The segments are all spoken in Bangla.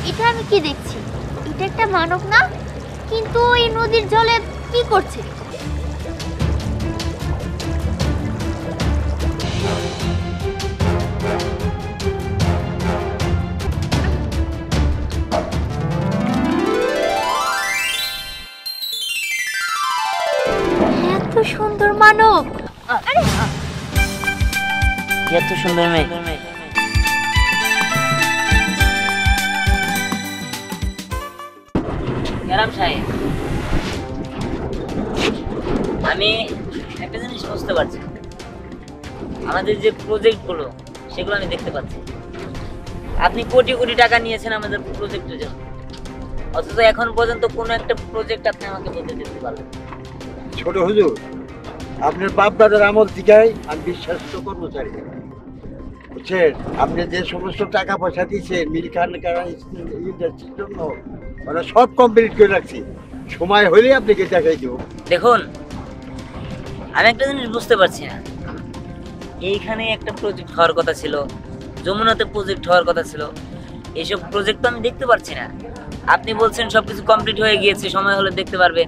এটা আমি কি দেখছি? এটা একটা মানব না, কিন্তু এই নদীর জলে কি করছে? এত সুন্দর মানব! আরে এত সুন্দর মেয়ে! ম্যাডাম সাহেব, আমি একটা জিনিস বুঝতে পারছি, আমাদের যে প্রজেক্টগুলো সেগুলো আমি দেখতে পাচ্ছি। আপনি কোটি কোটি টাকা নিয়েছেন আমাদের প্রজেক্টের জন্য, অথচ এখন পর্যন্ত কোনো একটা প্রজেক্ট আপনি আমাকে বলতে দিতে পারবেন। ছোট হুজুর, আপনার বাপ দাদার আমল থেকেই আমি বিশ্বাস্ত কর্মচারী, বুঝছেন? আপনি যে সমস্ত টাকা পয়সা দিয়েছেন মিল খান ইন্ডাস্ট্রির জন্য, ওরা সব কমপ্লিট করে রাখছি। সময় হলে আপনাকে দেখাই দেবো। দেখুন, আমি একটা জিনিস বুঝতে পারছি না, এইখানে একটা প্রজেক্ট হওয়ার কথা ছিল, যমুনাতে প্রজেক্ট হওয়ার কথা ছিল, এইসব প্রজেক্ট তো আমি দেখতে পাচ্ছি না। আপনি বলছেন সবকিছু কমপ্লিট হয়ে গিয়েছে, সময় হলে দেখতে পারবে,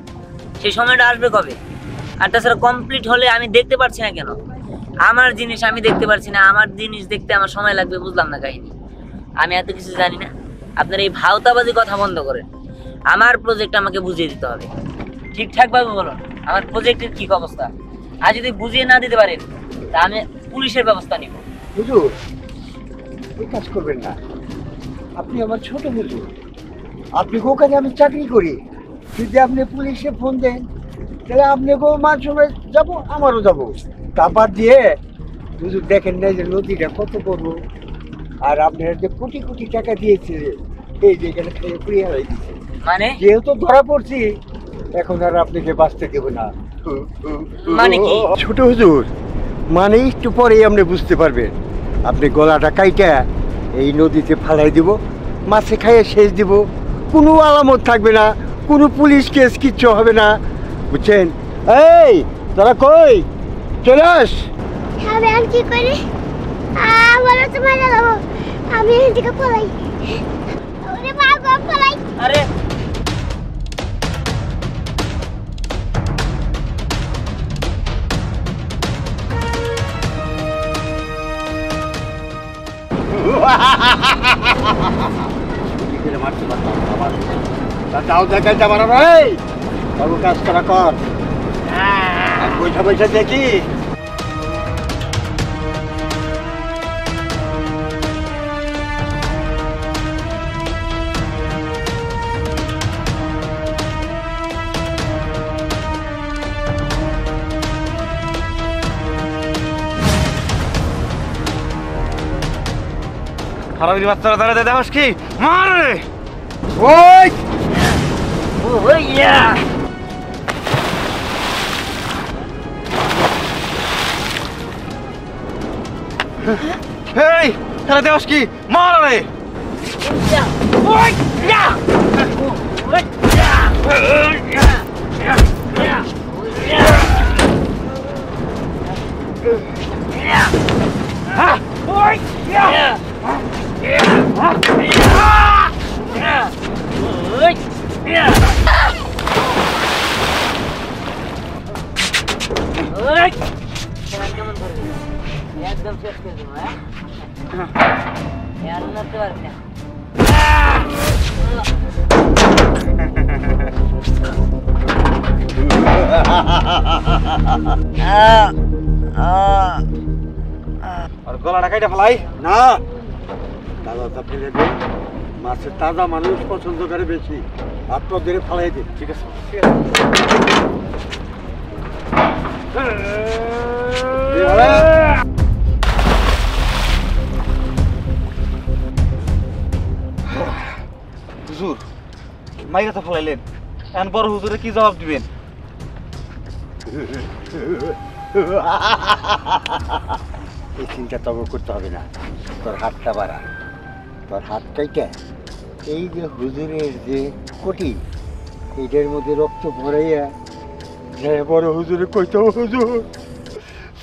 সেই সময়টা আসবে কবে? আর তাছাড়া কমপ্লিট হলে আমি দেখতে পাচ্ছি না কেন? আমার জিনিস আমি দেখতে পাচ্ছি না, আমার জিনিস দেখতে আমার সময় লাগবে, বুঝলাম না কাহিনী। আমি এত কিছু জানি না, আপনার এই ভাওতাবাজি কথা বন্ধ করেন। আমার প্রজেক্ট আমাকে বুঝিয়ে দিতে হবে, ঠিকঠাকভাবে বলুন আমার প্রজেক্টের কি অবস্থা। আর যদি বুঝিয়ে না দিতে পারেন তা আমি পুলিশের ব্যবস্থা নিব। হুজুর, ওই কাজ করবেন না, আপনি আমার ছোট হুজুর, আপনি গো কাজে আমি চাকরি করি। যদি আপনি পুলিশে ফোন দেন তাহলে আপনি গো মান সময় যাবো, আমারও যাবো। তারপর দিয়ে হুজুর দেখেন না যে নদীটা কত বড়, আর আপনার যে কোটি কোটি টাকা দিয়েছে এই যে এখানে খেয়ে পুড়িয়ে হারাই দিচ্ছে। মানে যেহেতু ধরা পড়ছি, এখন আর আপনাকে বাঁচতে দেবো না। মানে কি? ছোট হুজুর, মানে একটু পরেই আপনি বুঝতে পারবেন। আপনি গলাটা কাইটা এই নদীতে ফালাই দিব, মাছে খাইয়ে শেষ দিব, কোনো আলামত থাকবে না, কোনো পুলিশ কেস কিচ্ছু হবে না, বুঝছেন? এই তোরা কই চলে আস। আমি আর কি করি? আমার তো মারা যাবো, আমি এদিকে পলাই। ওরে মা গো, পলাই! আরে মারতে পারতাম আবার তাও দেখাইতে পারো না। এই বাবু, কাজ করা কর, বৈঠা বৈঠা দেখি। হারামির বাচ্চারা দাঁড়াতে দেখোস কি? মার রে! ওই ওইয়া এই তারা দেখোস কি? মার রে! একদম শেষ করে দেবো। হ্যাঁ, নড়তে পারবি না। আর গলাটা কাইটা ফেলাই না, তাজা ফেলে দে, মাছের তাজা মানুষ পছন্দ করে বেশি, আপনার ধরে ফেলাই দিন। ঠিক আছে। হুজুর, মাইরা তো ফেলাইলেন, এখন বড় হুজুরে কি জবাব দিবেন? এই চিন্তা তবে করতে হবে না, তোর হাতটা বাড়া, তোর হাতটাইটা এই যে হুজুরের যে কোটি, এইটার মধ্যে রক্ত ভরাইয়া যে বড় হুজুরে কইতো, হুজুর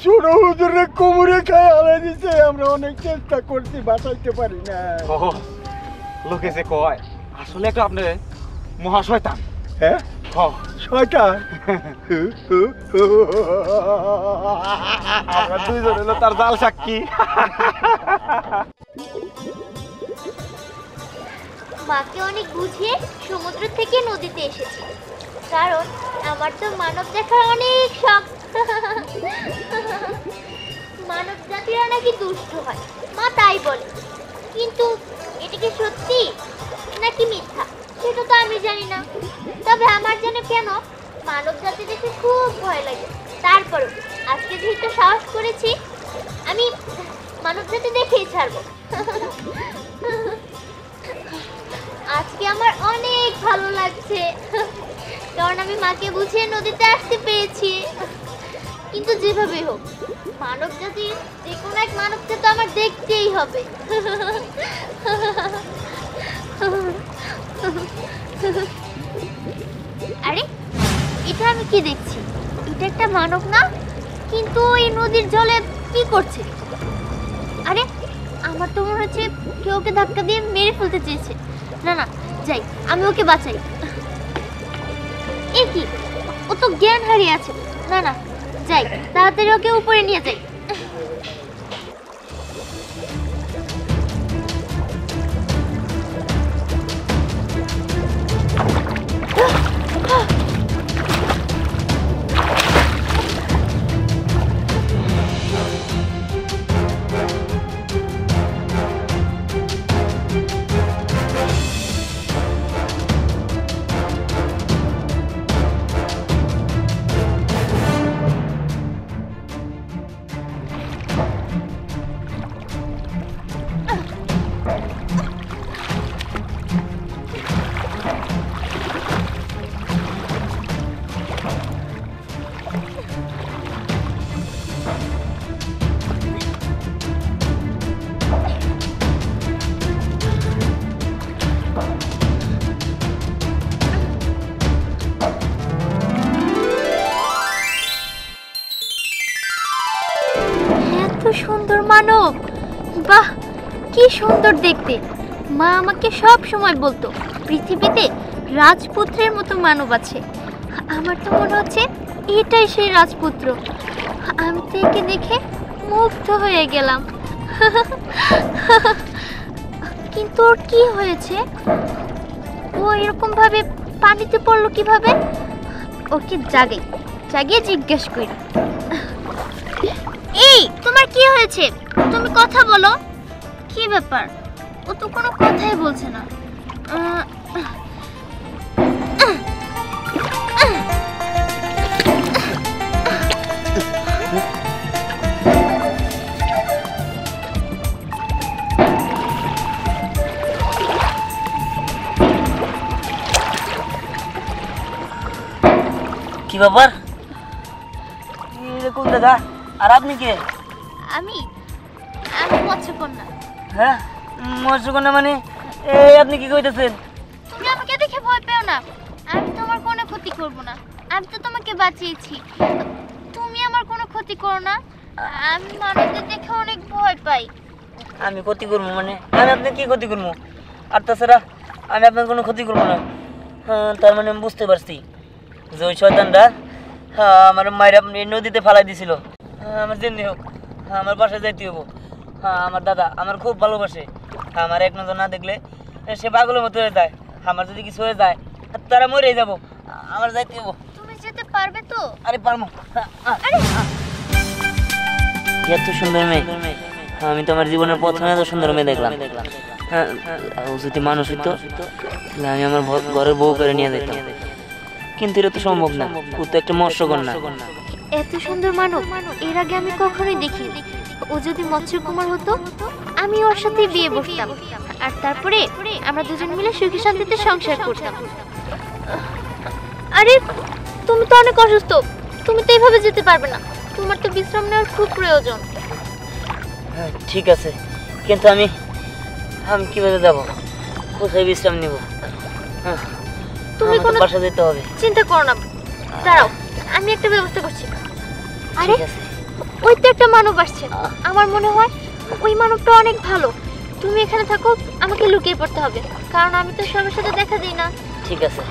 ছোট হুজুরে কোমরে খায় হারাই দিছে, আমরা অনেক চেষ্টা করছি বাঁচাইতে পারি না। লোকে যে কয় আসলে একটা আপনি মহা শয়তান। হ্যাঁ হ শয়তান। আমরা দুইজন হলো তার জাল সাক্ষী। মাকে অনেক বুঝিয়ে সমুদ্র থেকে নদীতে এসেছি, কারণ আমার তো মানব দেখার অনেক শখ। মানব জাতিরা নাকি দুষ্ট হয়, মা তাই বলে। কিন্তু এটা কি সত্যি নাকি মিথ্যা সেটা তো আমি জানি না। তবে আমার যেন কেন মানব জাতি দেখে খুব ভয় লাগে। তারপরও আজকে যেহেতু সাহস করেছি, আমি মানব জাতি দেখেই ছাড়বো। আজকে আমার অনেক ভালো লাগছে, কারণ আমি মাকে বুঝিয়ে নদীতে আসতে পেরেছি। কিন্তু যেভাবে হোক মানব জাতির যে কোনো এক মানবকে তো আমার দেখতেই হবে। আরে এটা আমি কি দেখছি? এটা একটা মানব না, কিন্তু এই নদীর জলে কি করছে? আরে আমার তো মনে হচ্ছে কেউ ওকে ধাক্কা দিয়ে মেরে ফেলতে চেয়েছে। না না, যাই আমি ওকে বাঁচাই। এ কি, ও তো জ্ঞান হারিয়ে আছে। না না, যাই তাড়াতাড়ি ওকে উপরে নিয়ে যাই। সুন্দর মানব, বাহ কি সুন্দর দেখতে। মা আমাকে সব সময় বলতো পৃথিবীতে রাজপুত্রের মতো মানব আছে। আমার তো মনে হচ্ছে এটাই সেই রাজপুত্র। আমি তো একে দেখে মুগ্ধ হয়ে গেলাম। কিন্তু ওর কি হয়েছে? ও এরকম ভাবে পানিতে পড়লো কিভাবে? ওকে জাগিয়ে জিজ্ঞেস করি। এই তোমার কি হয়েছে? তুমি কথা বলো। কি ব্যাপার? ও তো কোনো কথাই বলছে না। কি ব্যাপার? কোন দাদা? আর আপনি কে? আমি মৎস্যকন্যা। হ্যাঁ, মৎস্যকন্যা মানে এই আপনি কি কইতেছেন? তুমি আমাকে দেখে ভয় পেও না, আমি তোমার কোনো ক্ষতি করব না। আমি তো তোমাকে বাঁচিয়েছি, তুমি আমার কোনো ক্ষতি করো না। আমি মানুষদের দেখে অনেক ভয় পাই। আমি ক্ষতি করবো মানে? আমি আপনার কি ক্ষতি করবো? আর তাছাড়া আমি আপনার কোনো ক্ষতি করবো না। তার মানে আমি বুঝতে পারছি যে ওই শয়তানরা আমার মায়ের আপনি নদীতে ফালাই দিছিল। আমার যেমনি হোক আমার বাসায় যাইতে হবো। আমার দাদা আমার খুব ভালোবাসে। আমার এক নজর না দেখলে সে পাগলের মতো হয়ে যায়। আমার যদি কিছু হয়ে যায় তারা মরেই যাবো। আমার যাইতে হবো। তুমি যেতে পারবে তো? আরে পারবো। এত সুন্দর মেয়ে আমি তো আমার জীবনের প্রথমে এত সুন্দর মেয়ে দেখলাম। হ্যাঁ, ও যদি মানুষ হইতো তাহলে আমি আমার ঘরের বউ করে নিয়ে যেতাম, কিন্তু এটা তো সম্ভব না। ও তো একটা মৎস্যকন্যা। এত সুন্দর মানব এর আগে আমি কখনোই দেখিনি। ও যদি মৎস্যকুমার হতো আমি ওর সাথে বিয়ে বসতাম, আর তারপরে আমরা দুজন মিলে সুখী শান্তিতে সংসার করতাম। আরে তুমি তো অনেক অসুস্থ, তুমি তো এইভাবে যেতে পারবে না। তোমার তো বিশ্রাম নেওয়ার খুব প্রয়োজন। ঠিক আছে, কিন্তু আমি কিভাবে যাব? কোথায় বিশ্রাম নিব? তুমি কোনো বাসা যেতে হবে। চিন্তা করো না, দাঁড়াও আমি একটা ব্যবস্থা করছি। আরে ঠিক আছে। ওই তো একটা মানব আসছে। আমার মনে হয় ওই মানবটা অনেক ভালো, তুমি এখানে থাকো, আমাকে লুকিয়ে পড়তে হবে, কারণ আমি তো সবার সাথে দেখা দিই না। ঠিক আছে।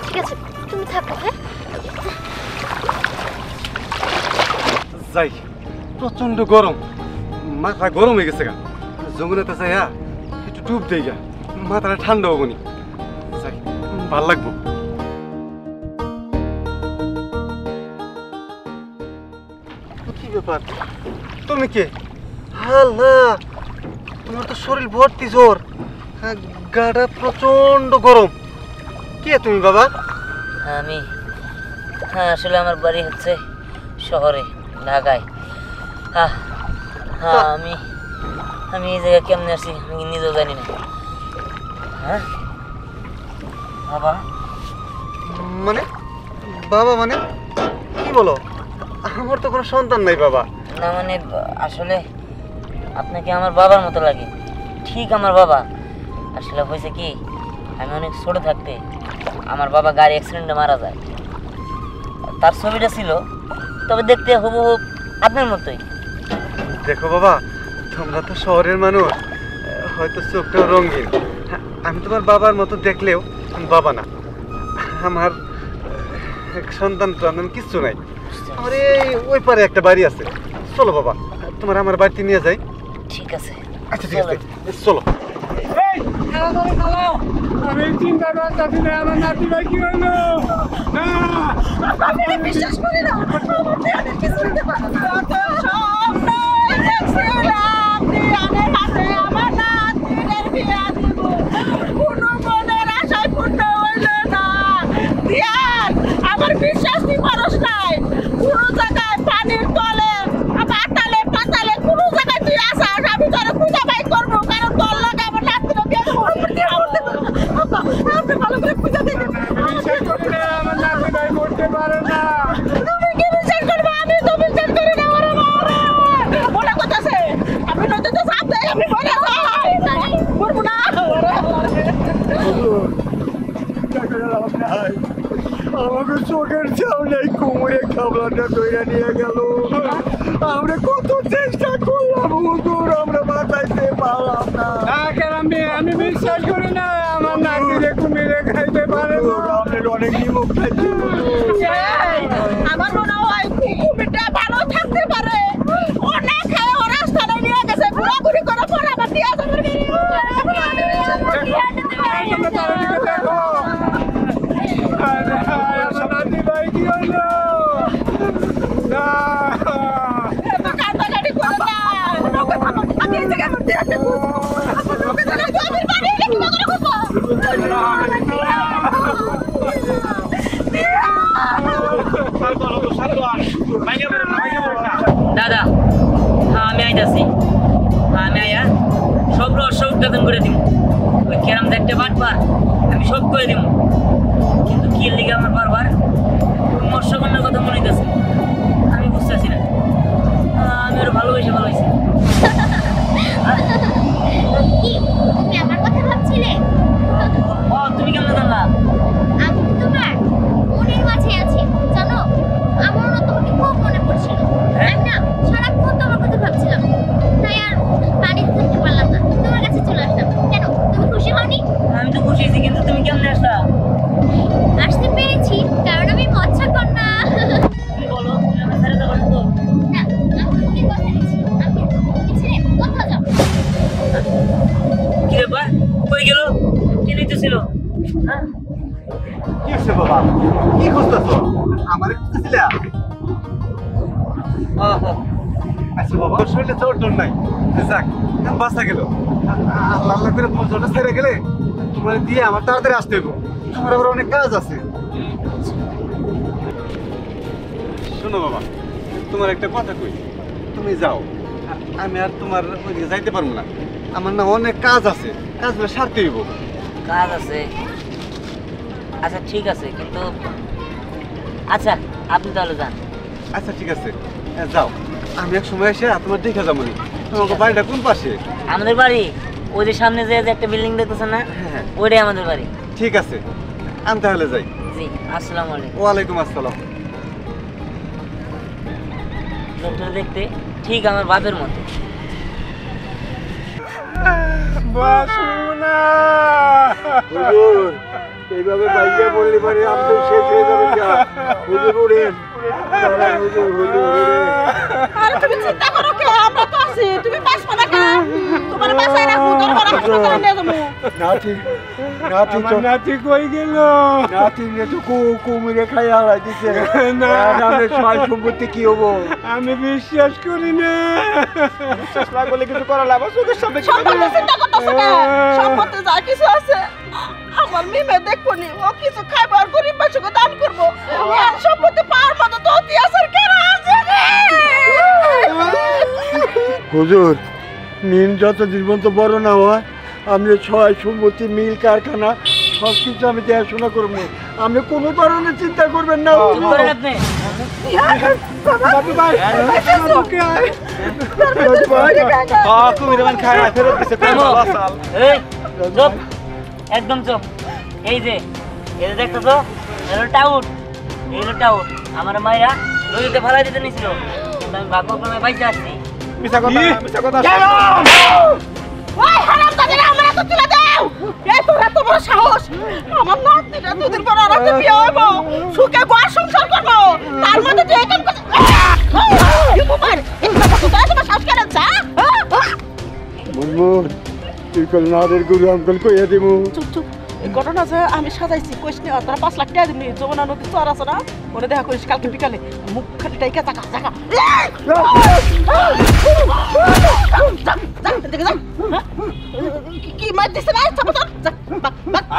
ঠিক আছে, তুমি থাকো। হ্যাঁ, যাই, প্রচন্ড গরম, মাথা গরম হয়ে গেছে গা। যমুনাতে যাই একটু ডুব দেই গা, মাথাটা ঠান্ডা হবো নি। যাই, ভাল লাগবো। কি ব্যাপার, তুমি কে? আল্লাহ, তোমার তো শরীর ভর্তি জ্বর, গাটা প্রচন্ড গরম। কে তুমি বাবা? আমি আসলে আমার বাড়ি হচ্ছে শহরে, ঢাকায়। আমি আমি এই জায়গায় কেমনে আসছি আমি নিজেও জানি না। হ্যাঁ বাবা? মানে বাবা মানে কি বলো? আমার তো কোনো সন্তান নাই বাবা। না মানে আসলে আপনাকে আমার বাবার মতো লাগে, ঠিক আমার বাবা। আসলে হয়েছে কি, আমি অনেক ছোট থাকতে আমার বাবা গাড়ি অ্যাক্সিডেন্টে মারা যায়। তার ছবিটা ছিল, তবে দেখতে হুবহু আপনার মতোই। দেখো বাবা, তোমরা তো শহরের মানুষ, হয়তো চোখটাও রঙিন। আমি তোমার বাবার মতো দেখলেও আমি বাবা না। আমার সন্তান তো আমার কিচ্ছু নাই। আমার এই ওই পারে একটা বাড়ি আছে, চলো বাবা তোমার আমার বাড়িতে নিয়ে যাই। ঠিক আছে, আচ্ছা ঠিক আছে, চলো। আমি চিন্তা করতেছি না, আমার নাতি ভাই কি হইলো? আমি বিশ্বাস করি না, আমার দেহের কিছু হইতে পারে না। কত স্বপ্ন দেখছিলাম, দিয়ানের হাতে আমার নাতিদের বিয়া দিব, কোনো মনের আশায় পূর্ণ হইল না। দিয়ান, আমার বিশ্বাস তুই মানুষ নাই, কোনো জায়গায় পানির তলে পাতালে পাতালে কোনো জায়গায় তুই আসাস, আমি তোর খুঁজে বাই করবো, কারণ তোর লাগে আমার নাতিরা বিয়া দিব। আপনি ভালো করে খুঁজে দেখেন। আমার নাতি ভাই মরতে পারে না। তুমি কি বিশ্বাস করবে? আমি তো বিশ্বাস করি না। ওরে বাবা, বলে কথাছে আমি নয়তো তো সাপ দেয়, আমি বলে যাই করবো না। আমাকে চোখের সামনে কোমরে খাবলাটা ধরে নিয়ে গেল। আমরা কত চেষ্টা করলাম হুজুর, আমরা বাঁচাইতে পারলাম না। আমি বিশ্বাস করি না আমার নাতিরে কুমিরে খাইতে পারে না। আপনার অনেক নিমক খাইছি। আমার মনে হয় কুকুরটা ভালো থাকতে পারে, ও না খায় ও রাস্তায় নিয়ে গেছে, ঘোরাঘুরি করে পরে আবার দিয়ে যাবে। দেখো আমার নাতি ভাই কি হইলো? না কান্দাকাটি করে না, লোকে থামো, আমি এই জায়গায় মরতে আসতে লোকে জায়গায় জমির বাড়ি কি করে করবো? দাদা, আমি আইতাছি। আমি আয়া সব রহস্য উদ্ঘাটন করে দিব। ওই কেরাম দেখতে বারবার আমি সব করে দিব। কিন্তু কি লিগে আমার বারবার মৎস্যকন্যার কথা মনে হইতেছে, আমি বুঝতেছি না। আমি ওর ভালোবেসে ভালোবাসি। কি তুমি আমার কথা ভাবছিলে? ও তুমি কেমন জানলা? আমি তো তোমার মনের মাঝে আছি, জানো? আমারও না তোমাকে খুব মনে পড়ছিল। আমি না সারাক্ষণ তোমার কথা ভাবছিলাম, তাই আর বাড়িতে থাকতে পারলাম না, তোমার কাছে চলে আসলাম। কেন, তুমি খুশি হওনি? আমি তো খুশি হয়েছি, কিন্তু তুমি কেমনে আসলা? আসতে পেরেছি কারণ আমি মৎস্যকন্যা। তুমি বলো, তুমি আমার ছেড়ে যাবো তো? না, আমি তোমাকে কথা দিচ্ছি, আমি তোমাকে ছেড়ে কোথাও যাবো না। কি ব্যাপার, কই গেল? কি নিতেছিল? হ্যাঁ কি হচ্ছে বাবা, কি খুঁজতেছো? আমার খুঁজতেছিলা? আচ্ছা বাবা, তোর শরীরে জ্বর টর নাই, যাক বাঁচা গেল। আল্লাহ আল্লাহ করে তোমার জ্বরটা ছেড়ে গেলে তোমার দিয়ে আমার তাড়াতাড়ি আসতে হইব, তোমার আবার অনেক কাজ আছে। শোনো বাবা, তোমার একটা কথা কই, তুমি যাও, আমি আর তোমার ওইদিকে যাইতে পারবো না। আমার না অনেক কাজ আছে, কাজগুলো সারতে হইব। কাজ আছে? আচ্ছা ঠিক আছে, কিন্তু আচ্ছা আপনি তাহলে যান। আচ্ছা ঠিক আছে, যাও, আমি এক সময় এসে তোমার দেখে যাবো। তোমাকে বাড়িটা কোন পাশে? আমাদের বাড়ি ওই যে সামনে যে একটা বিল্ডিং দেখতেছেন না, হ্যাঁ। ওইটাই আমাদের বাড়ি। ঠিক আছে, আমি তাহলে যাই। জি, আসসালামু আলাইকুম। ওয়ালাইকুম আসসালাম। লোকটা দেখতে ঠিক আমার বাপের মতো। বাসুনা হুজুর এইভাবে বাইকে বললে পারে আমি তো শেষ হয়ে যাবে যা হুজুর উড়েন হুজুর হুজুর উড়েন আরে তুমি চিন্তা করো কে আমরা তো আছি তুমি বাঁচবে না কেন তোমার বাঁচাই রাখবো দরকার হাসপাতালে নিয়ে যাবো নাতি নাতি তো নাতি কই গেল নাতি নিয়ে তো কুমিরে খাই হারাই দিছে না। আমাদের সয় সম্পত্তি কি হবো আমি বিশ্বাস করি না বিশ্বাস না করলে কিছু করা লাগবে চোখের সামনে সম্পত্তি চিন্তা করতেছে না সম্পত্তি যা কিছু আছে আমার মেয়ে দেখবো নি ও কিছু খাইবো আর গরিব মানুষকে দান করবো আর সম্পত্তি পাওয়ার মতো তো ইতিহাসের কেন আছে রে হুজুর মিল যত জীবন্ত বড় না হয় আমি সয় সম্পত্তি মিল কারখানা সব কিছু আমি দেখাশোনা করবো আপনি কোনো ধরনের চিন্তা করবেন না চুপ করেন আপনি। বাবু ভাই থামো। এই, চুপ, একদম চুপ। এই যে দেখতেছো এলো টাউট, এলো টাউট আমার মায়েরা নদীতে ফেলাই দিতে নিছিল, কিন্তু আমি ভাগ্যক্রমে বাইচে আসছি। ওই হারামজাদারা আমরা তো তুলে দাও এই তোর এত বড় সাহস আমার নাতিটা দুদিন পর আর একটা বিয়ে হইব সুখে ঘর সংসার করব তার মধ্যে তুই একাম করছিস ইউটিউবার এটা কত তাই তোমার সাহস কেন চা মুনমুন তুই কল নাদের গুরু আঙ্কল কইয়া দিমু চুপ চুপ এই ঘটনা যে আমি সাজাইছি কইস নি তোরা 5 লাখ টাকা দিবি যমুনা নদী চর আছে না ওরে দেখা করিস কালকে বিকালে মুখ খালি টাইকা টাকা টাকা কি মার দিছে না চাপা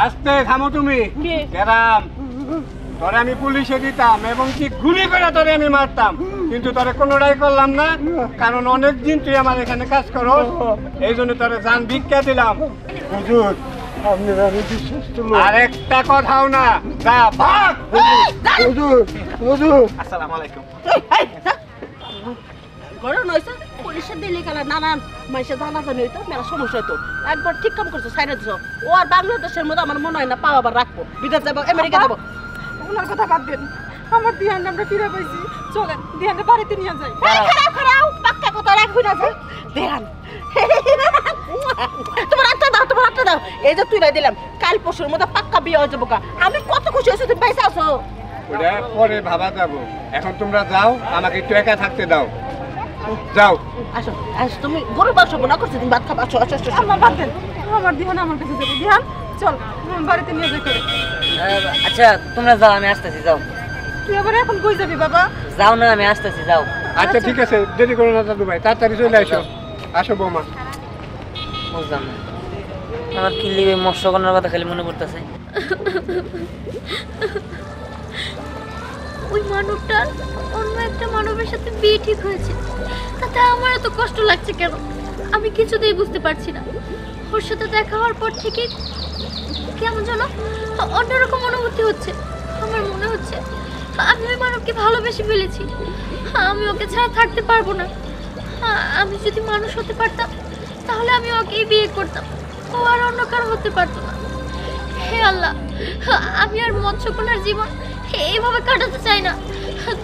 আস্তে থামো তুমি কেরাম তোরে আমি পুলিশে দিতাম এবং কি গুলি করে তোরে আমি মারতাম, কিন্তু তোরে কোনোটাই করলাম না, কারণ অনেক দিন তুই আমার এখানে কাজ করো, এই জন্য তোরে জান ভিক্ষা দিলাম। হুজুর আপনি আমি বিশ্বাস করলো আর একটা কথাও না, যা ভাগ। হুজুর হুজুর আসসালামু আলাইকুম। ঘটনা হয়েছে পুলিশের দিল্লি কালা নানান মানুষের জানা জানি হইতো মেলা সমস্যা হইতো একবার ঠিক কাম করছো সাইডে দিছো ও আর বাংলাদেশের মধ্যে আমার মনে হয় না পাওয়া আবার রাখবো বিদেশ যাবো আমেরিকা যাবো ওনার কথা বাদ দেন আমার দিহান আমরা ফিরে পাইছি চলেন দিহানটা বাড়িতে নিয়ে যাই খারাপ খারাপ পাক্কা কথা রাখবি না যে দেখান তোমার আটটা দাও এই যে তুই না দিলাম কাল পরশুর মধ্যে পাক্কা বিয়ে হয়ে যাবো আমি কত খুশি হয়েছি তুমি পয়সা আছো ওটা পরে ভাবা যাবো, এখন তোমরা যাও, আমাকে একটু একা থাকতে দাও, যাও। আসো আসো তুমি গরু মাংস বোনা করছো তুমি ভাত খাবা আসো আসো আসো আল্লাহ বাদ দেন আমার দিহান আমার কাছে যাবে দিহান চল বাড়িতে নিয়ে যাই করে আচ্ছা তোমরা যাও, আমি আসতেছি, যাও। তুই আবার এখন কই যাবি বাবা যাও না, আমি আসতেছি, যাও। আচ্ছা ঠিক আছে, দেরি করো না দাদু ভাই, তাড়াতাড়ি চলে আসো। আসো বৌমা। বুঝলাম না আমার কি লিগে মৎস্যকন্যার কথা খালি মনে পড়তেছে। ওই মানবটার অন্য একটা মানবের সাথে বিয়ে ঠিক হয়েছে, তাতে আমার এত কষ্ট লাগছে কেন আমি কিছুতেই বুঝতে পারছি না। ওর সাথে দেখা হওয়ার পর থেকে কেমন যেন অন্যরকম অনুভূতি হচ্ছে। আমার মনে হচ্ছে আমি ওই মানবকে ভালোবেসে ফেলেছি, আমি ওকে ছাড়া থাকতে পারবো না। আমি যদি মানুষ হতে পারতাম তাহলে আমি ওকেই বিয়ে করতাম, ও আর অন্য কারো হতে পারতো না। হে আল্লাহ, আমি আর মৎস্যকন্যার জীবন এইভাবে কাটাতে চাই না,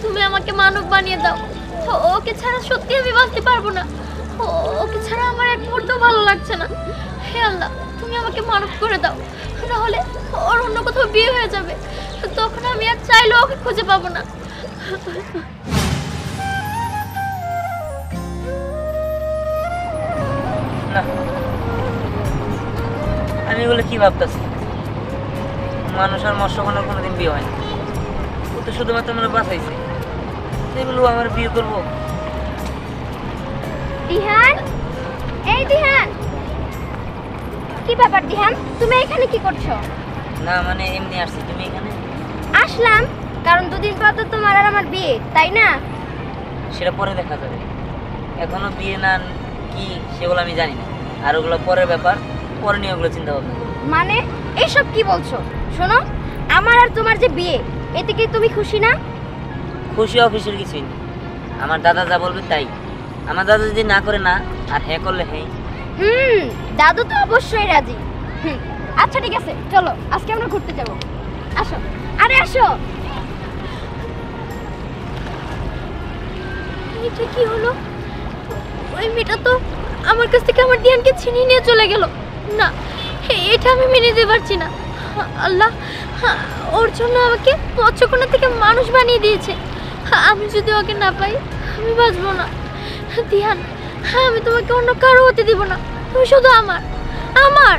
তুমি আমাকে মানব বানিয়ে দাও। ওকে ছাড়া সত্যি আমি বাঁচতে পারবো না, ওকে ছাড়া আমার এক মুহূর্তও ভালো লাগছে না। হে আল্লাহ, তুমি আমাকে মানব করে দাও, নাহলে ওর অন্য কোথাও বিয়ে হয়ে যাবে, তখন আমি আর চাইলেও ওকে খুঁজে পাবো না। না, আমি এগুলো কি ভাবতেছি? মানুষ আর মৎস্যকন্যার কোনোদিন বিয়ে হয় না, ও তো শুধুমাত্র মনে বাঁচাইছে, সেগুলো আমার বিয়ে করবো। দিহান, এই দিহান, কি ব্যাপার দিহান, তুমি এখানে কি করছো? না মানে এমনি আসছি, তুমি এখানে? আসলাম কারণ দুদিন পর তো তোমার আর আমার বিয়ে, তাই না? সেটা পরে দেখা যাবে, এখনো বিয়ে না কি সেগুলো আমি জানি না, আর ওগুলো পরের ব্যাপার, পরে নিয়ে ওগুলো চিন্তা ভাবনা করবো। মানে এইসব কি বলছো? শোনো, আমার আর তোমার যে বিয়ে, এতে কি তুমি খুশি না? খুশি অফিসের কিছুই নেই, আমার দাদা যা বলবে তাই। আমার দাদা যদি না করে না, আর হ্যাঁ করলে হ্যাঁ। দাদু তো অবশ্যই রাজি। আচ্ছা ঠিক আছে, চলো আজকে আমরা ঘুরতে যাব। আসো, আরে আসো। এটা কি হলো? ওই মেয়েটা তো আমার কাছ থেকে আমার ধ্যানকে ছিনিয়ে নিয়ে চলে গেল। না, এটা আমি মেনে নিতে পারছি না। আল্লাহ ওর জন্য আমাকে মৎস্যকন্যা থেকে মানুষ বানিয়ে দিয়েছে। আমি যদি ওকে না পাই আমি বাঁচবো না। ধ্যান, আমি তোমাকে অন্য কারো হতে দিব না, তুমি শুধু আমার।